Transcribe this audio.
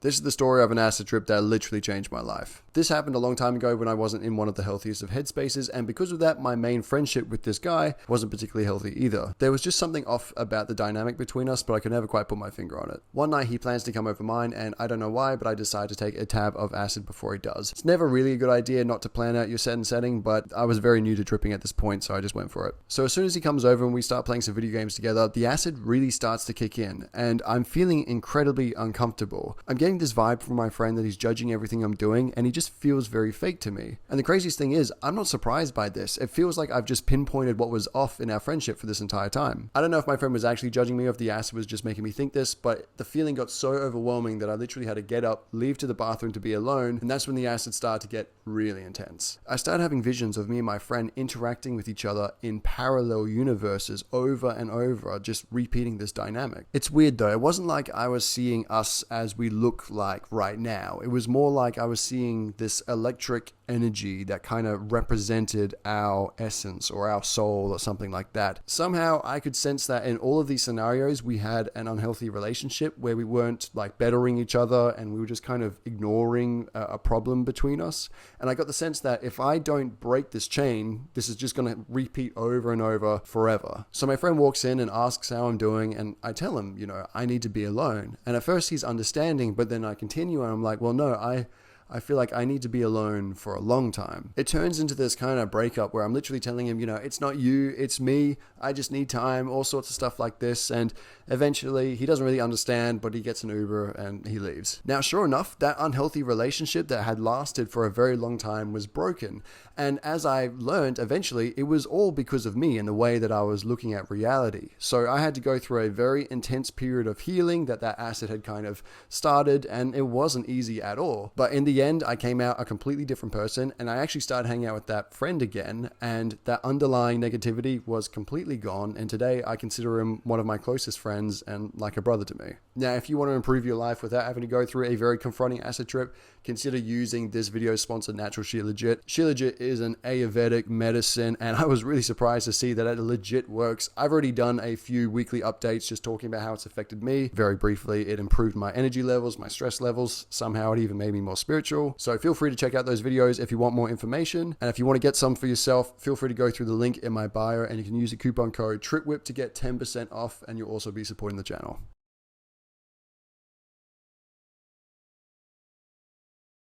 This is the story of an acid trip that literally changed my life. This happened a long time ago when I wasn't in one of the healthiest of headspaces, and because of that, my main friendship with this guy wasn't particularly healthy either. There was just something off about the dynamic between us, but I could never quite put my finger on it. One night he plans to come over mine, and I don't know why, but I decide to take a tab of acid before he does. It's never really a good idea not to plan out your set and setting, but I was very new to tripping at this point, so I just went for it. So as soon as he comes over and we start playing some video games together, the acid really starts to kick in, and I'm feeling incredibly uncomfortable. I'm getting this vibe from my friend that he's judging everything I'm doing, and he just feels very fake to me. And the craziest thing is, I'm not surprised by this. It feels like I've just pinpointed what was off in our friendship for this entire time. I don't know if my friend was actually judging me or if the acid was just making me think this, but the feeling got so overwhelming that I literally had to get up, leave to the bathroom to be alone, and that's when the acid started to get really intense. I started having visions of me and my friend interacting with each other in parallel universes over and over, just repeating this dynamic. It's weird though. It wasn't like I was seeing us as we look like right now. It was more like I was seeing this electric energy that kind of represented our essence or our soul or something like that. Somehow I could sense that in all of these scenarios we had an unhealthy relationship where we weren't like bettering each other and we were just kind of ignoring a problem between us. And I got the sense that if I don't break this chain, this is just going to repeat over and over forever. So my friend walks in and asks how I'm doing, and I tell him, I need to be alone. And at first he's understanding, but then I continue and I'm like, well, no, I feel like I need to be alone for a long time. It turns into this kind of breakup where I'm literally telling him, it's not you, it's me. I just need time, all sorts of stuff like this. And eventually he doesn't really understand, but he gets an Uber and he leaves. Now, sure enough, that unhealthy relationship that had lasted for a very long time was broken. And as I learned, eventually it was all because of me and the way that I was looking at reality. So I had to go through a very intense period of healing that acid had kind of started, and it wasn't easy at all. But in the end, I came out a completely different person, and I actually started hanging out with that friend again, and that underlying negativity was completely gone, and today I consider him one of my closest friends and like a brother to me. Now, if you want to improve your life without having to go through a very confronting acid trip, consider using this video sponsored Natural She Legit. She Legit is an Ayurvedic medicine, and I was really surprised to see that it legit works. I've already done a few weekly updates just talking about how it's affected me. Very briefly, it improved my energy levels, my stress levels. Somehow it even made me more spiritual. So feel free to check out those videos if you want more information. And if you want to get some for yourself, feel free to go through the link in my bio, and you can use the coupon code TRIPWHIP to get 10% off, and you'll also be supporting the channel.